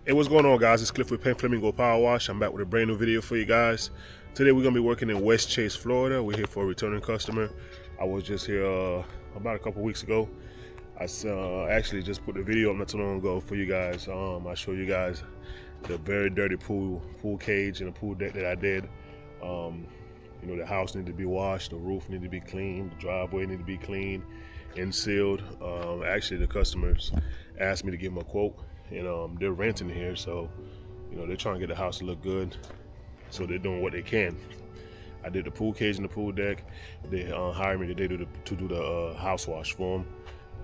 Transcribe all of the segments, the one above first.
Hey, what's going on, guys? It's Cliff with Pen Flamingo Power Wash. I'm back with a brand new video for you guys. Today we're gonna be working in West Chase, Florida. We're here for a returning customer. I was just here about a couple weeks ago. I actually just put the video up not too long ago for you guys. I show you guys the very dirty pool cage and the pool deck that I did. You know, the house needed to be washed, the roof needed to be cleaned, the driveway needed to be cleaned and sealed. Actually, the customers asked me to give them a quote, and they're renting here, so you know they're trying to get the house to look good, so they're doing what they can. I did the pool cage and the pool deck. They hired me today to do the house wash for them,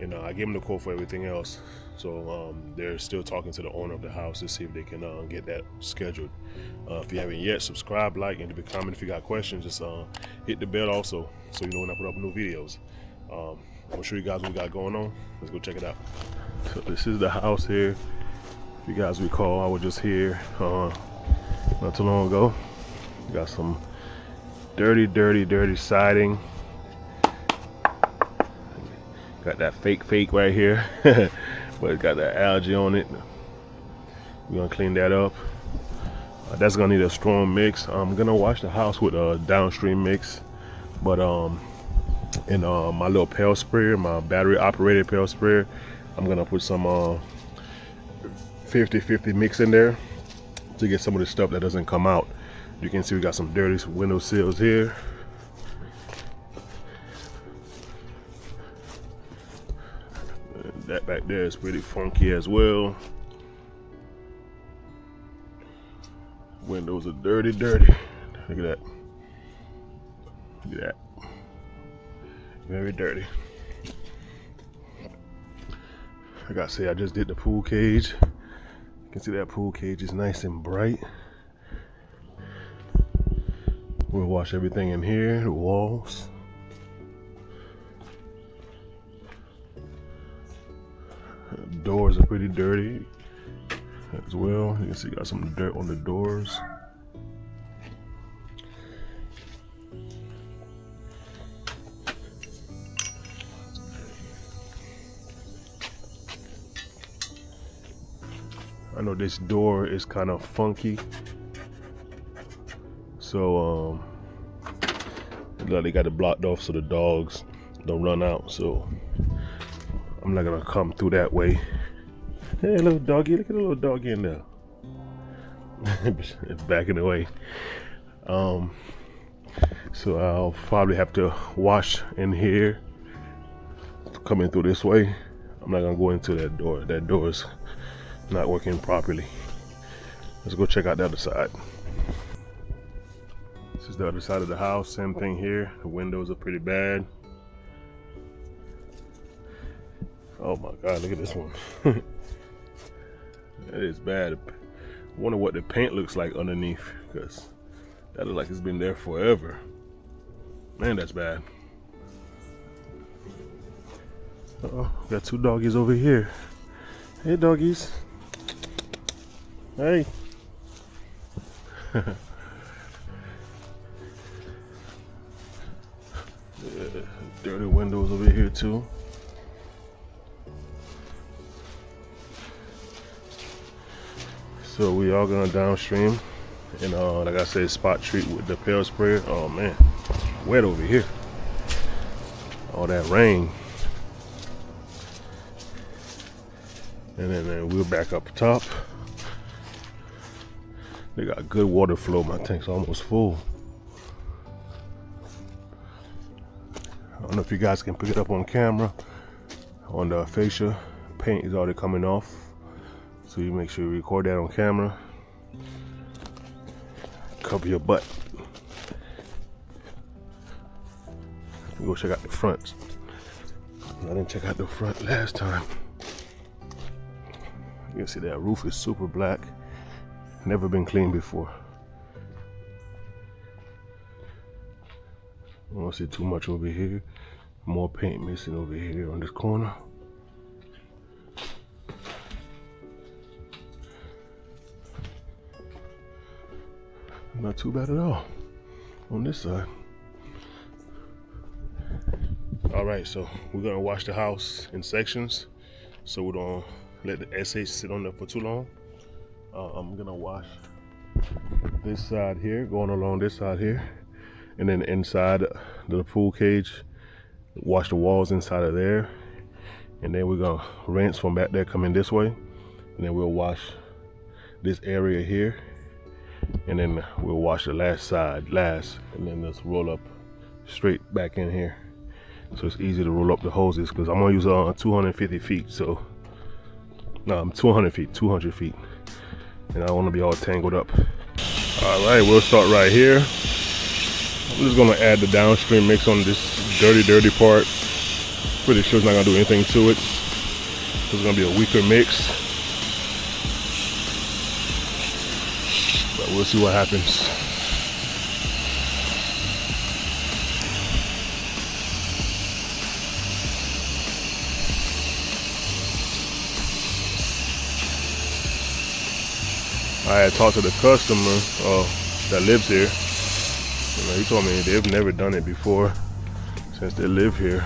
and I gave them the quote for everything else. So they're still talking to the owner of the house to see if they can get that scheduled. If you haven't yet, subscribe, like, and leave a comment if you got questions. Just hit the bell also, so you know when I put up new videos. I'll show you guys what we got going on. Let's go check it out. So this is the house here. If you guys recall, I was just here not too long ago. Got some dirty siding. Got that fake right here, but it got that algae on it. We're gonna clean that up. That's gonna need a strong mix. I'm gonna wash the house with a downstream mix, but in my little pail sprayer, my battery operated pail sprayer, I'm gonna put some 50-50 mix in there to get some of the stuff that doesn't come out. You can see we got some dirty window sills here. That back there is pretty funky as well. Windows are dirty. Look at that. Look at that. Very dirty. Like I said, I just did the pool cage. You can see that pool cage is nice and bright. We'll wash everything in here, the walls. The doors are pretty dirty as well. You can see got some dirt on the doors. I know this door is kind of funky, so they got it blocked off so the dogs don't run out. So I'm not gonna come through that way. Hey, little doggy! Look at the little doggy in there. It's backing away. So I'll probably have to wash in here, coming through this way. I'm not gonna go into that door. That door is not working properly. Let's go check out the other side. This is the other side of the house. Same thing here. The windows are pretty bad. Oh my God, look at this one. That is bad. I wonder what the paint looks like underneath, because that looks like it's been there forever. Man, that's bad. Uh-oh, got two doggies over here. Hey, doggies. Hey. Yeah, dirty windows over here too. So we all going downstream, and like I said, spot treat with the pail sprayer. Oh man, wet over here. All that rain. And then we'll back up top. They got good water flow. My tank's almost full. I don't know if you guys can pick it up on camera. On the fascia, paint is already coming off. So you make sure you record that on camera. Cover your butt. Go check out the front. I didn't check out the front last time. You can see that roof is super black. Never been cleaned before. I don't see too much over here. More paint missing over here on this corner. Not too bad at all on this side. All right, so we're gonna wash the house in sections, so we don't let the SH sit on there for too long. I'm gonna wash this side here, going along this side here, and then inside the pool cage, wash the walls inside of there, and then we're gonna rinse from back there coming this way, and then we'll wash this area here, and then we'll wash the last side last, and then just roll up straight back in here. So it's easy to roll up the hoses because I'm gonna use 250 feet. So no, I'm 200 feet, and I don't want to be all tangled up. All right, we'll start right here. I'm just gonna add the downstream mix on this dirty part. Pretty sure it's not gonna do anything to it. It's gonna be a weaker mix, but we'll see what happens. I had talked to the customer that lives here. He told me they've never done it before since they live here.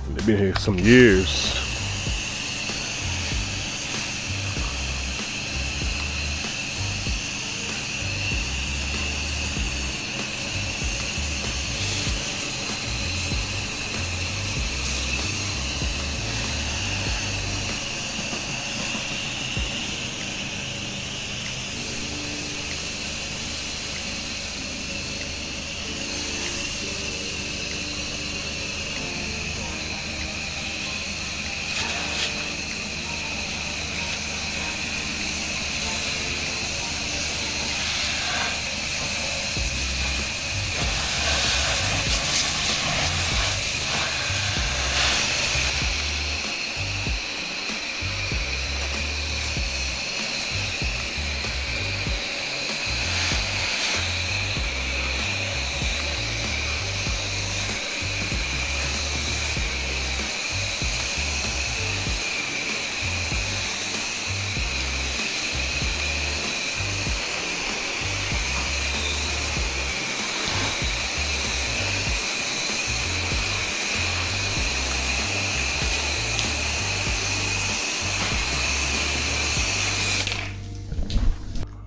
They've been here some years.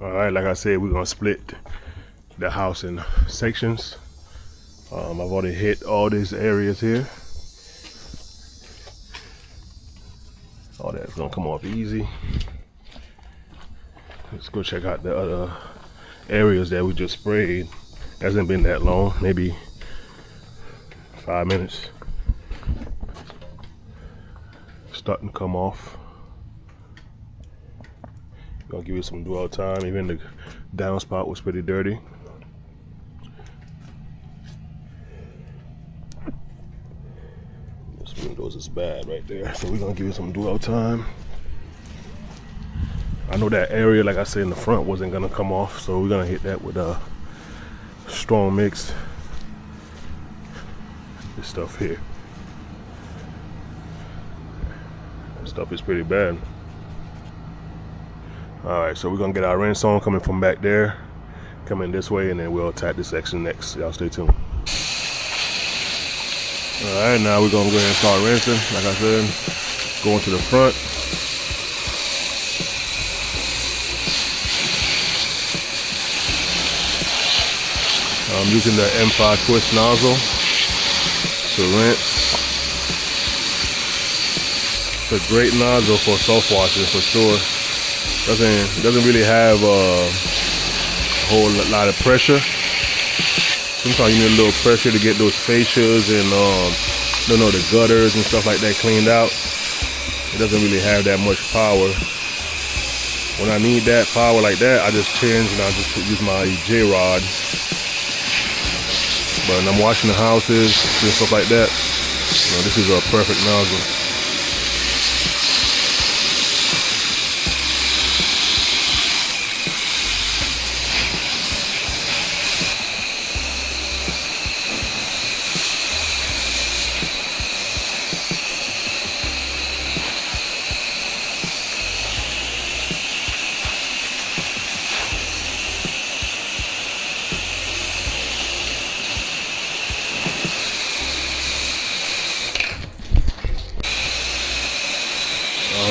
All right, like I said, we're gonna split the house in sections. I've already hit all these areas here. All that's gonna come off easy. Let's go check out the other areas that we just sprayed. Hasn't been that long, maybe 5 minutes. Starting to come off. Gonna give it some dwell time. Even the downspout was pretty dirty. This windows is bad right there, so we're gonna give it some dwell time. I know that area, like I said, in the front wasn't gonna come off, so we're gonna hit that with a strong mix. This stuff here, this stuff is pretty bad. All right, so we're gonna get our rinse on coming from back there, coming this way, and then we'll attack this section next. Y'all stay tuned. All right, now we're gonna go ahead and start rinsing. Like I said, going to the front. I'm using the M5 twist nozzle to rinse. It's a great nozzle for soft washing for sure. Doesn't really have a whole lot of pressure. Sometimes you need a little pressure to get those fascias and the gutters and stuff like that cleaned out. It doesn't really have that much power. When I need that power like that, I just change and I just use my J-rod. But when I'm washing the houses and stuff like that, this is a perfect nozzle.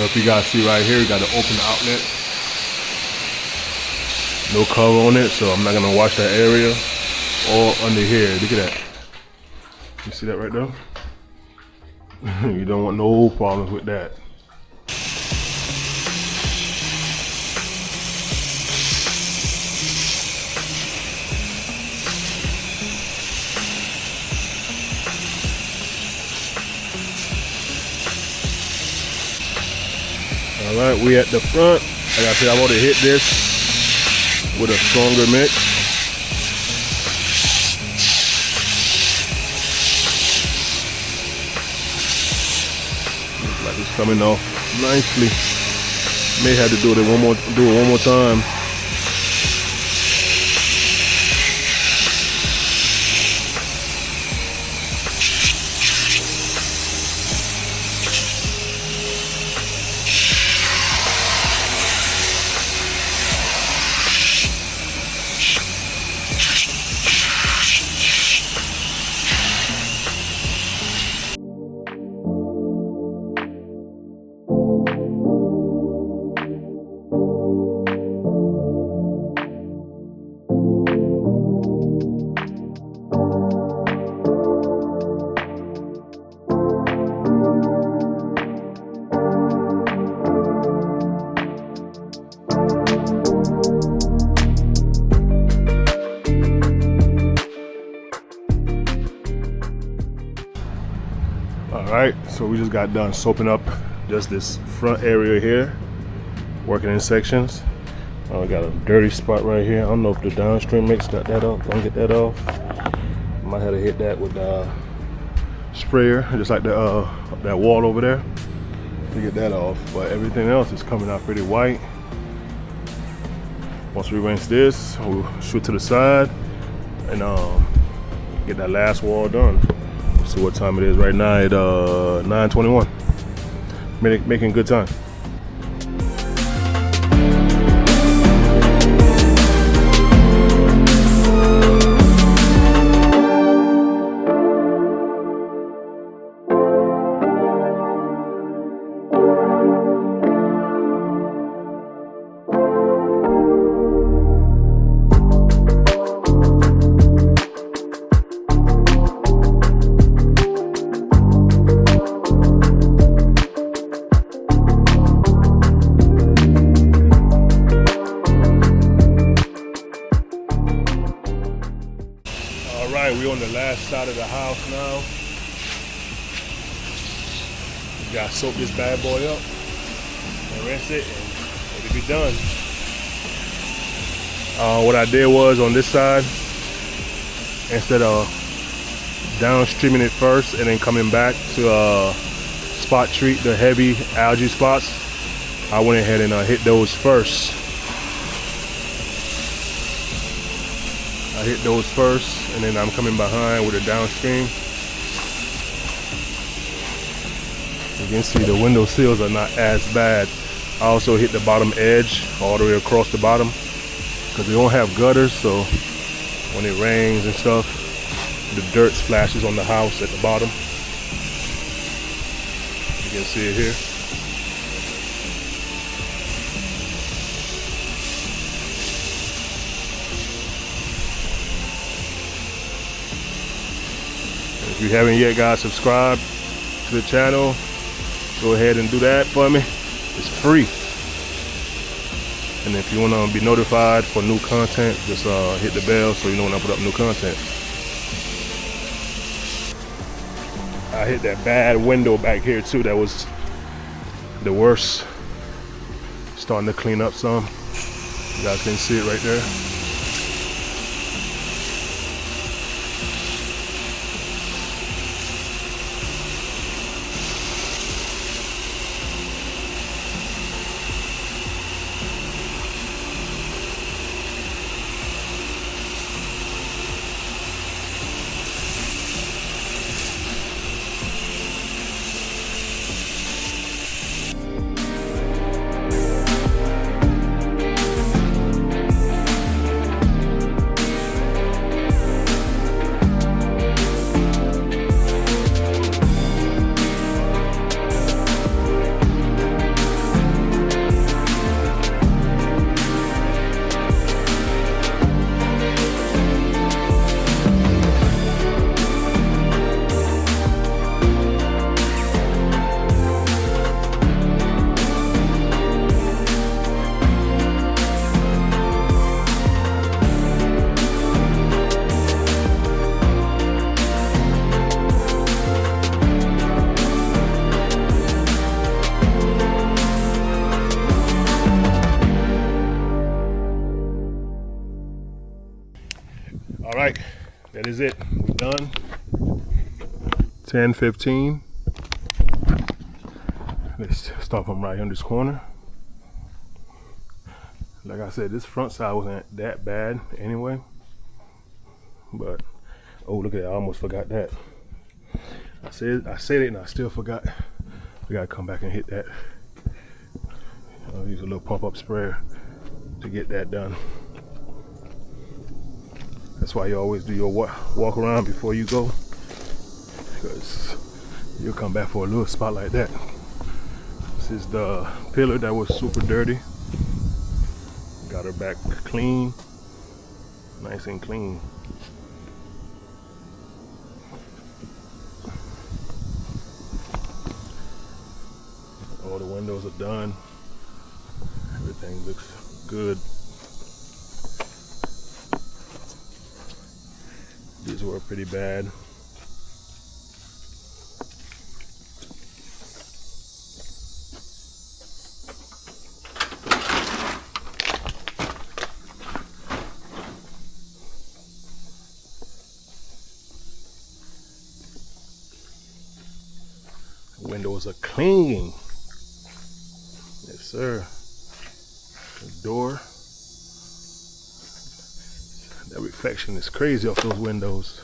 If you guys see right here, you got an open outlet. No cover on it, so I'm not gonna wash that area or under here. Look at that. You see that right there? You don't want no problems with that. All right, we at the front. Like I said, I've already hit this with a stronger mix. Looks like it's coming off nicely. May have to do it one more time. Alright, so we just got done soaping up just this front area here, working in sections. I got a dirty spot right here. I don't know if the downstream mix got that off. Don't get that off. Might have to hit that with the sprayer, just like the that wall over there, to get that off. But everything else is coming out pretty white. Once we rinse this, we'll shoot to the side and get that last wall done. See what time it is right now at 9:21. Making good time. We on the last side of the house now. We gotta soak this bad boy up and rinse it, and it'll be done. What I did was on this side, instead of downstreaming it first and then coming back to spot treat the heavy algae spots, I went ahead and hit those first. I hit those first, and then I'm coming behind with a downstream. You can see the window sills are not as bad. I also hit the bottom edge all the way across the bottom because we don't have gutters, so when it rains and stuff, the dirt splashes on the house at the bottom. You can see it here. If you haven't yet, guys, subscribe to the channel. Go ahead and do that for me. It's free. And if you want to be notified for new content, just hit the bell so you know when I put up new content. I hit that bad window back here too. That was the worst. Starting to clean up some. You guys can see it right there. that is it. We're done. 10:15. Let's start from right here in this corner. Like I said, this front side wasn't that bad anyway. But oh, look at that! I almost forgot that. I said it and I still forgot. We gotta come back and hit that. I'll use a little pump-up sprayer to get that done. That's why you always do your walk around before you go, because you'll come back for a little spot like that. This is the pillar that was super dirty. Got her back clean, nice and clean. All the windows are done. Everything looks good. These were pretty bad. Windows are clean. Yes, sir. The door. That reflection is crazy off those windows.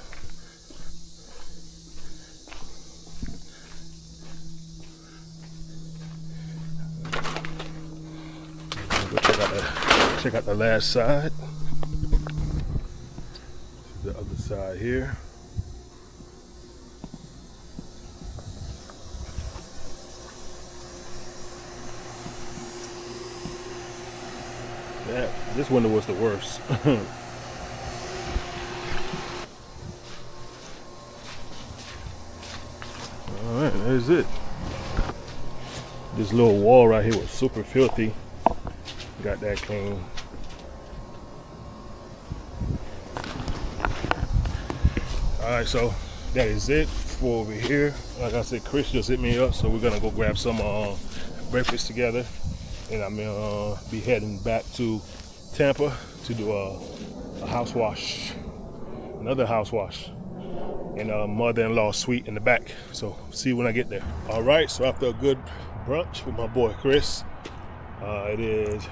Go check out the last side. The other side here. Yeah, this window was the worst. Alright, there's it. This little wall right here was super filthy. Got that clean. Alright, so that is it for over here. Like I said, Chris just hit me up, so we're gonna go grab some breakfast together. And I'm gonna be heading back to Tampa to do a house wash, another house wash in a mother-in-law suite in the back. So see you when I get there. All right, so after a good brunch with my boy Chris, it is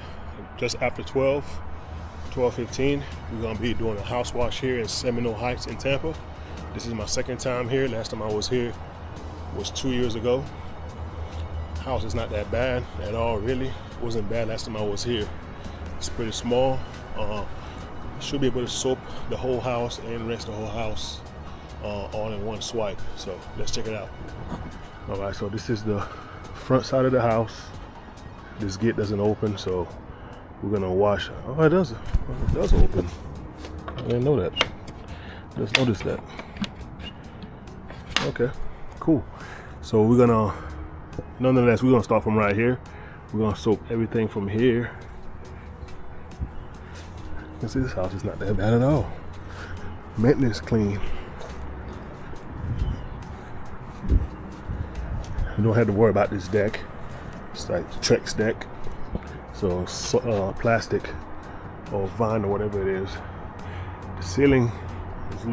just after 12:15. We're gonna be doing a house wash here in Seminole Heights in Tampa. This is my second time here. Last time I was here was 2 years ago. House is not that bad at all, really. It wasn't bad last time I was here. It's pretty small. Should be able to soap the whole house and rinse the whole house all in one swipe. So let's check it out. All right, so this is the front side of the house. This gate doesn't open, so we're gonna wash. Oh, it does open. I didn't know that. Just noticed that. Okay, cool. So we're gonna, nonetheless, we're gonna start from right here. We're gonna soak everything from here. You can see this house is not that bad at all. Maintenance clean. You don't have to worry about this deck. It's like Trex deck. So plastic or vinyl or whatever it is. The ceiling is a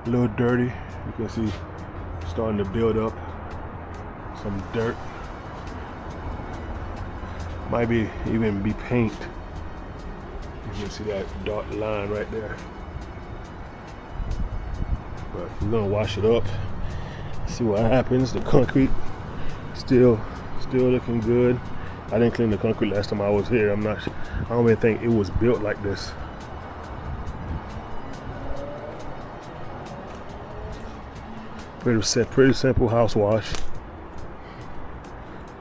little dirty. You can see starting to build up some dirt. Might be even be paint. You can see that dark line right there. But we're gonna wash it up, see what happens. The concrete still looking good. I didn't clean the concrete last time I was here. I don't even think it was built like this. Pretty simple house wash.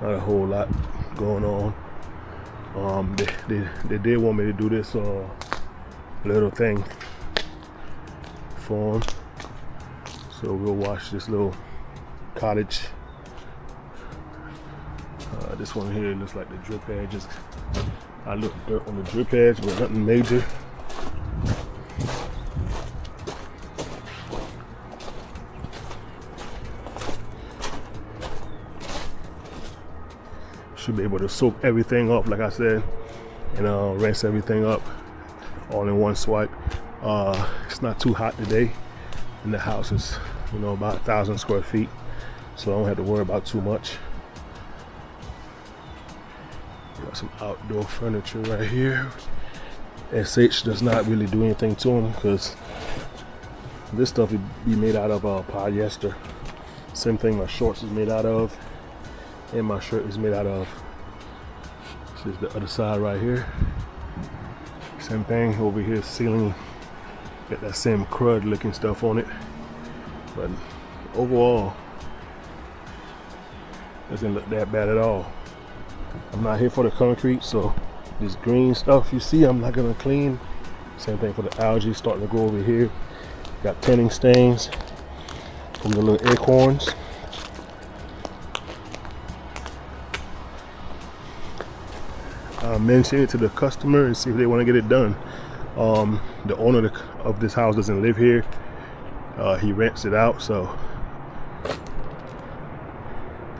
Not a whole lot going on. They did want me to do this little thing for them. So we'll wash this little cottage. This one here looks like the drip edge. I look dirt on the drip edge, but nothing major. Should be able to soak everything up, like I said, and rinse everything up all in one swipe. it's not too hot today, and the house is, you know, about 1,000 square feet, so I don't have to worry about too much. Got some outdoor furniture right here. SH does not really do anything to them because this stuff would be made out of polyester. Same thing my shorts is made out of, and my shirt is made out of. This is the other side right here. Same thing over here, ceiling, got that same crud looking stuff on it, but overall doesn't look that bad at all. I'm not here for the concrete, so this green stuff you see I'm not gonna clean. Same thing for the algae starting to grow over here. Got tanning stains from the little acorns. Mention it to the customer and see if they want to get it done. The owner of this house doesn't live here. He rents it out, so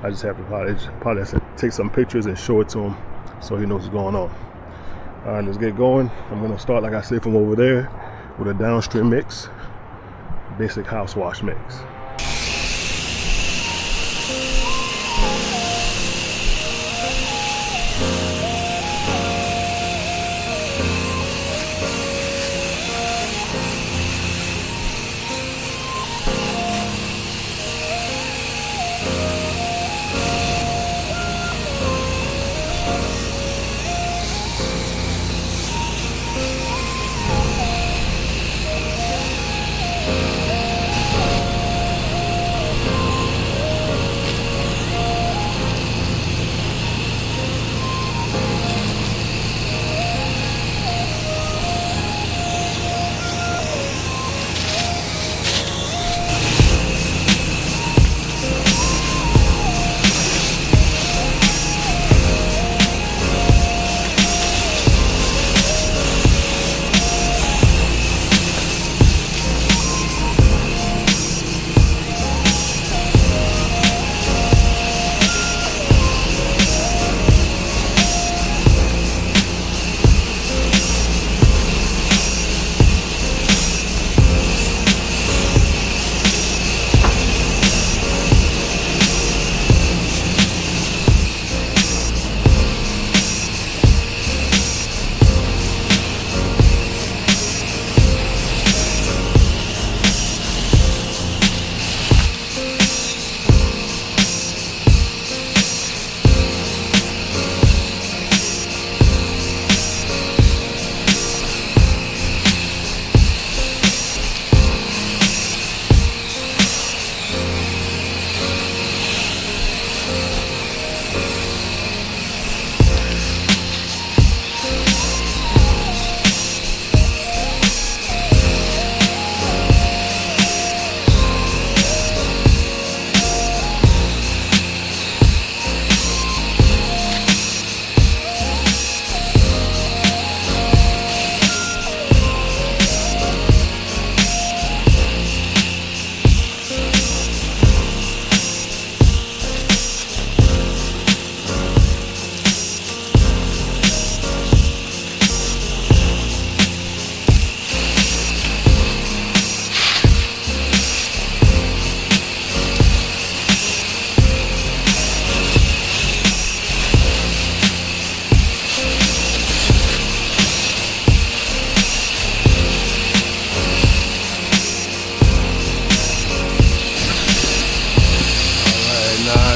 I just have to probably have to take some pictures and show it to him so he knows what's going on. All right, let's get going. I'm gonna start, like I said, from over there with a downstream mix, basic house wash mix.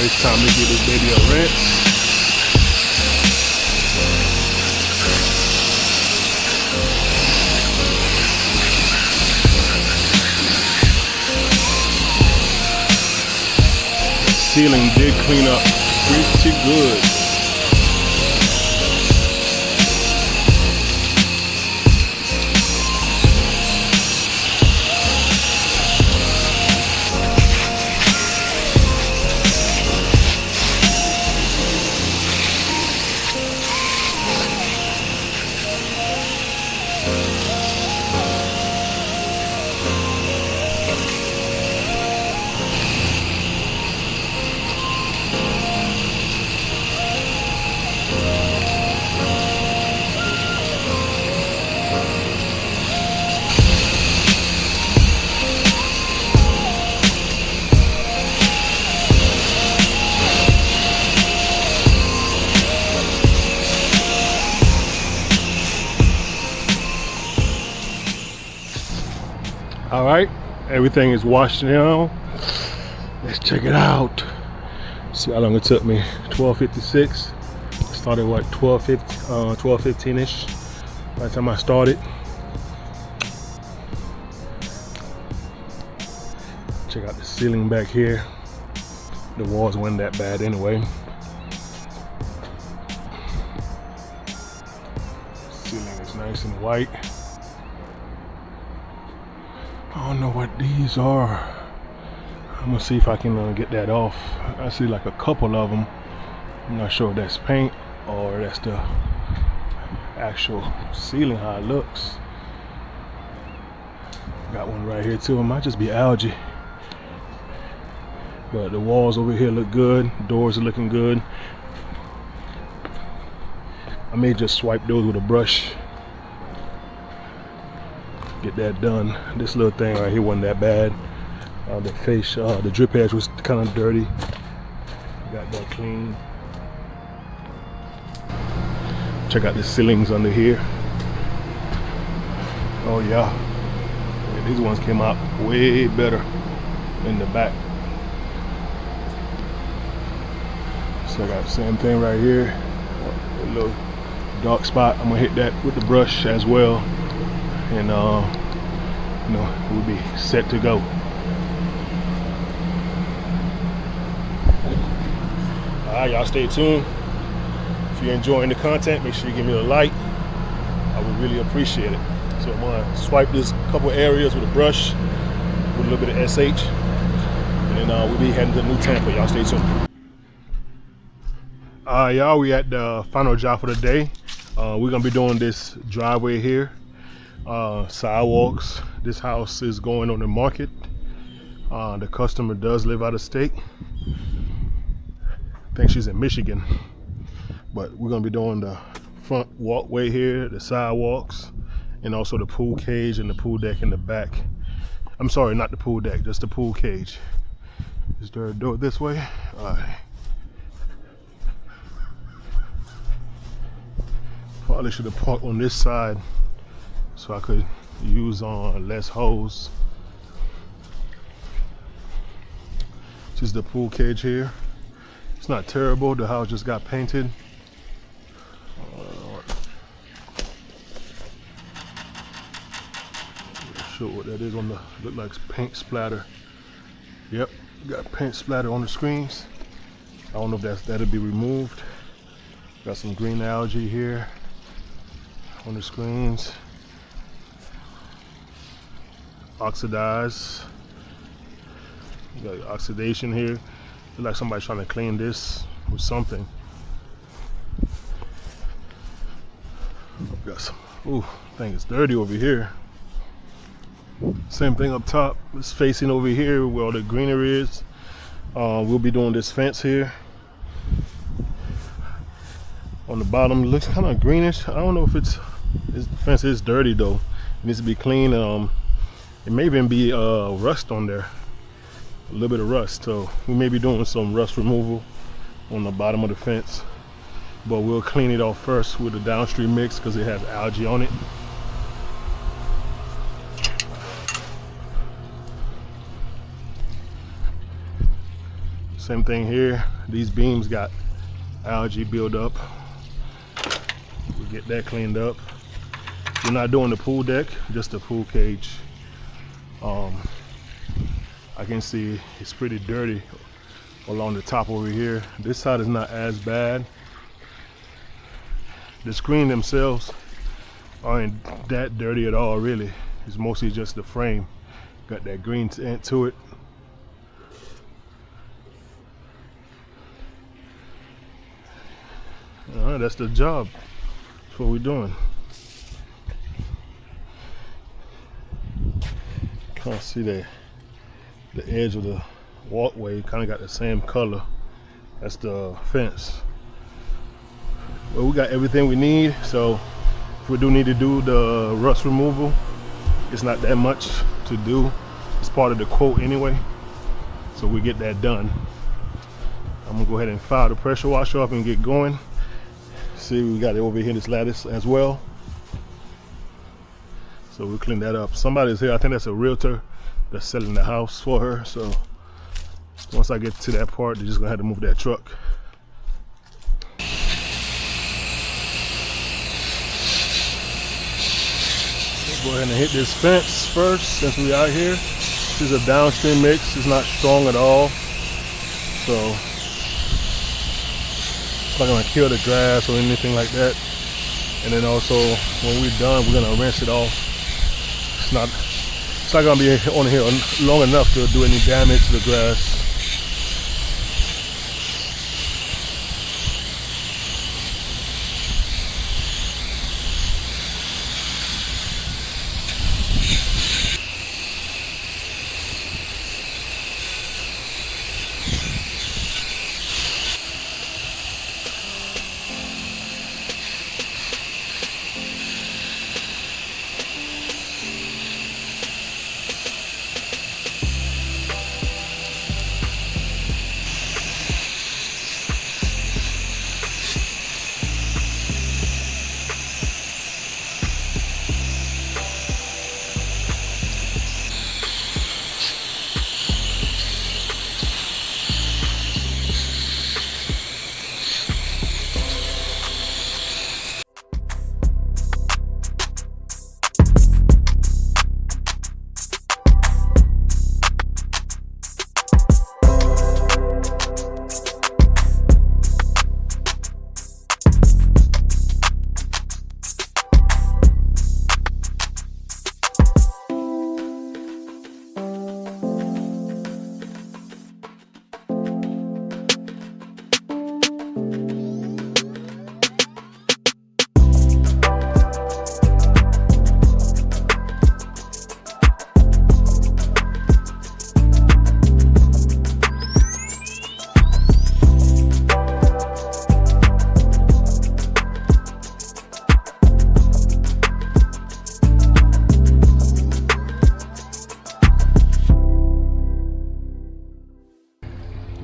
It's time to give this baby a rinse. The ceiling did clean up pretty good. All right, everything is washed now. Let's check it out. See how long it took me. 12:56. Started what, 12:15-ish by the time I started. Check out the ceiling back here. The walls weren't that bad anyway. Ceiling is nice and white. I don't know what these are. I'm gonna see if I can get that off. I see like a couple of them. I'm not sure if that's paint or that's the actual ceiling, how it looks. Got one right here too. It might just be algae. But the walls over here look good. Doors are looking good. I may just swipe those with a brush. Get that done. This little thing right here wasn't that bad. The face, the drip edge was kind of dirty. Got that clean. Check out the ceilings under here. Oh yeah, these ones came out way better in the back. So I got the same thing right here. A little dark spot. I'm gonna hit that with the brush as well, and you know, we'll be set to go. Alright, y'all stay tuned. If you're enjoying the content, make sure you give me a like. I would really appreciate it. So I'm gonna swipe this couple areas with a brush with a little bit of SH, and then we'll be heading to New Tampa. Y'all stay tuned. Y'all, we at the final job for the day. We're gonna be doing this driveway here, sidewalks. This house is going on the market. The customer does live out of state. I think she's in Michigan, but we're gonna be doing the front walkway here, the sidewalks, and also the pool cage and the pool deck in the back. I'm sorry, not the pool deck, just the pool cage. Is there a door this way? All right. Probably should have parked on this side so I could use less hose. This is the pool cage here. It's not terrible. The house just got painted. Show what that is on the, look like paint splatter. Yep, got paint splatter on the screens. I don't know if that'll be removed. Got some green algae here on the screens. Oxidized. Got oxidation here. Looks like somebody's trying to clean this with something. Got some, ooh, I think it's dirty over here. Same thing up top. It's facing over here where all the greenery is. We'll be doing this fence here. On the bottom, it looks kind of greenish. I don't know if this fence is dirty though. It needs to be clean. It may even be rust on there. A little bit of rust, so we may be doing some rust removal on the bottom of the fence, but we'll clean it off first with the downstream mix because it has algae on it. Same thing here. These beams got algae buildup. We'll get that cleaned up. We're not doing the pool deck, just the pool cage. I can see it's pretty dirty along the top over here. This side is not as bad. The screen themselves aren't that dirty at all, really. It's mostly just the frame. Got that green tint to it. That's the job. That's what we're doing. Can't see the edge of the walkway. Kind of got the same color. That's the fence. Well, we got everything we need. So if we do need to do the rust removal, it's not that much to do. It's part of the quote anyway. So we get that done. I'm gonna go ahead and fire the pressure washer up and get going. See, we got it over here, this lattice as well. So we'll clean that up. Somebody's here, I think that's a realtor that's selling the house for her. So once I get to that part, they're just gonna have to move that truck. Go ahead and hit this fence first since we out here. This is a downstream mix, it's not strong at all. So it's not gonna kill the grass or anything like that. And then also when we're done, we're gonna rinse it off. It's not gonna be on here long enough to do any damage to the grass.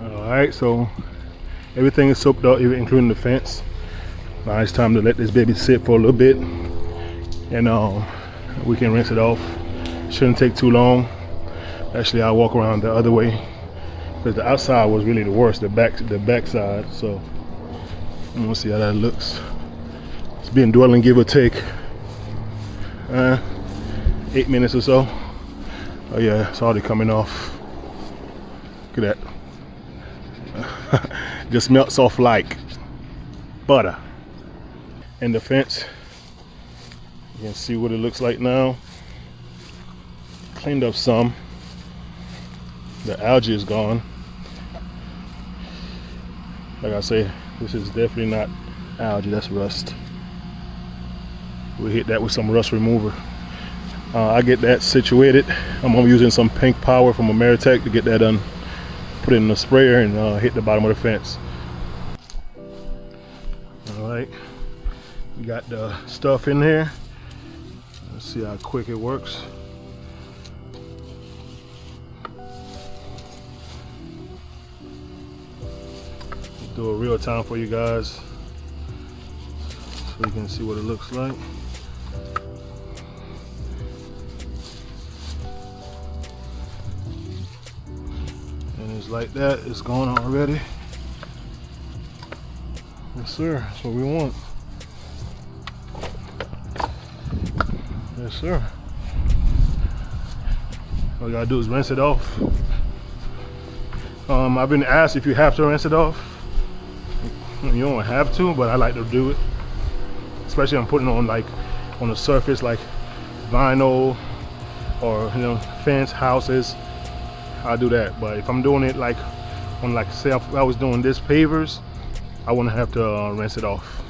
Alright, so everything is soaked up, including the fence. Now it's time to let this baby sit for a little bit, and we can rinse it off. Shouldn't take too long. Actually, I'll walk around the other way because the outside was really the worst, the back side. So we'll see how that looks. It's been dwelling, give or take 8 minutes or so. Oh yeah, it's already coming off. Look at that. Just melts off like butter. And the fence, you can see what it looks like now. Cleaned up some. The algae is gone. Like I say, this is definitely not algae, that's rust. We hit that with some rust remover. I get that situated. I'm using some pink power from Ameritech to get that done. Put it in the sprayer and hit the bottom of the fence. Alright, we got the stuff in here. Let's see how quick it works. Do a real time for you guys so you can see what it looks like. And it's like that, it's going already. Yes sir, that's what we want. Yes sir. All you gotta do is rinse it off. I've been asked if you have to rinse it off. You don't have to, but I like to do it. Especially I'm putting on like on a surface like vinyl or fence, houses. I'll do that. But if I'm doing it like on like say if I was doing this pavers, I wouldn't have to rinse it off.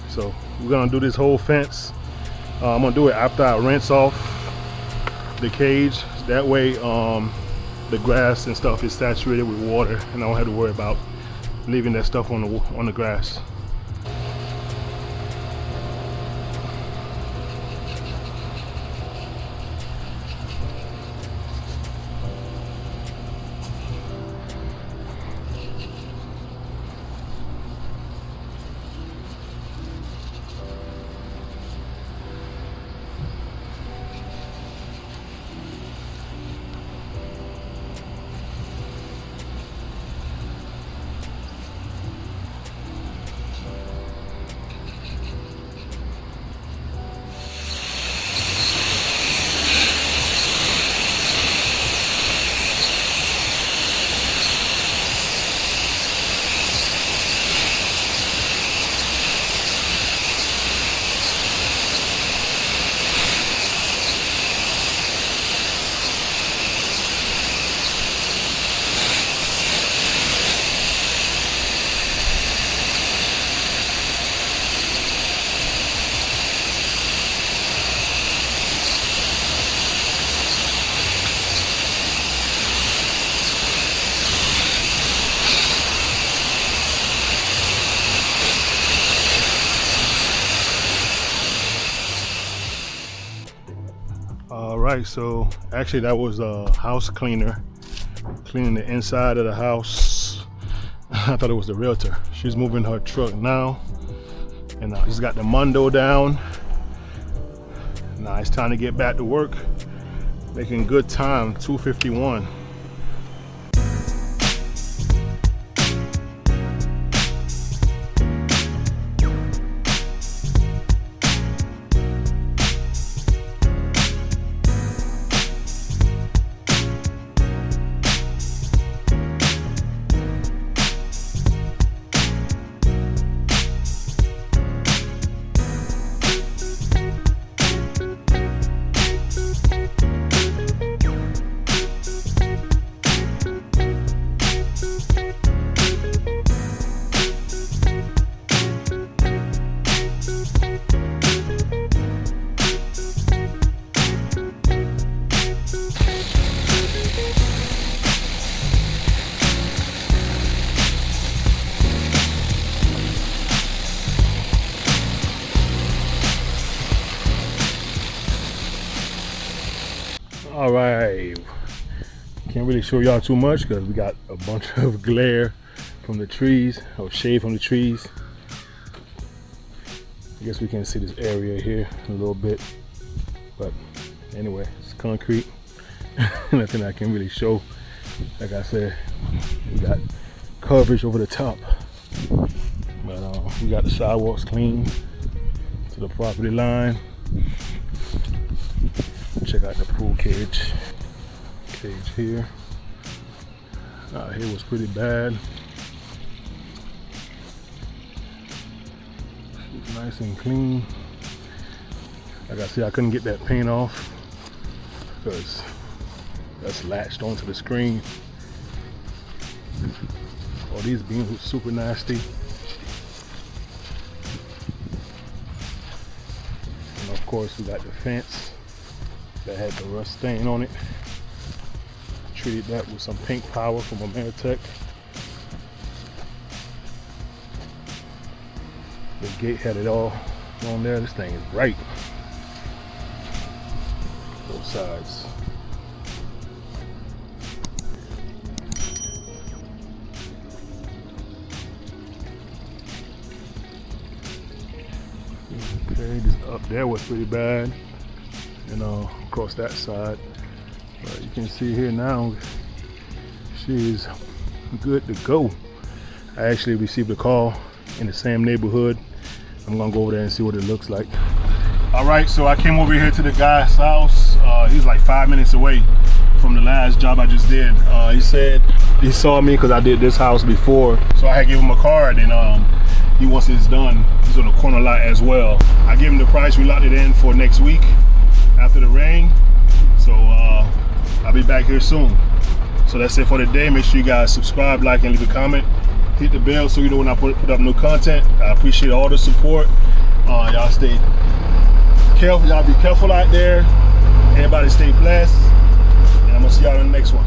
So we're gonna do this whole fence. I'm gonna do it after I rinse off the cage. That way the grass and stuff is saturated with water and I don't have to worry about leaving that stuff on the grass. right, so actually that was a house cleaner cleaning the inside of the house. I thought it was the realtor. She's moving her truck now, and she's got the Mundo down. Now it's time to get back to work. Making good time, 2:51. All right, can't really show y'all too much because we got a bunch of glare from the trees, or shade from the trees. I guess we can see this area here a little bit, but anyway, it's concrete. Nothing I can really show. Like I said, we got coverage over the top, but we got the sidewalks clean to the property line. Check out the pool cage here. Here was pretty bad. It's nice and clean. Like I said, I couldn't get that paint off because that's latched onto the screen. All these beams were super nasty. And of course we got the fence that had the rust stain on it. Treated that with some pink power from Ameritech. The gate had it all on there. This thing is bright. Both sides. Okay, this up there was pretty bad. And across that side, but you can see here now she's good to go. I actually received a call in the same neighborhood. I'm gonna go over there and see what it looks like. All right, so I came over here to the guy's house. He's like 5 minutes away from the last job I just did. He said he saw me because I did this house before, so I had given him a card, and he wants this done. He's on the corner lot as well. I gave him the price. We locked it in for next week after the rain, so I'll be back here soon. So that's it for today. Make sure you guys subscribe, like, and leave a comment. Hit the bell so you know when I put up new content. I appreciate all the support. Y'all stay careful. Y'all be careful out there. Everybody stay blessed, and I'm gonna see y'all in the next one.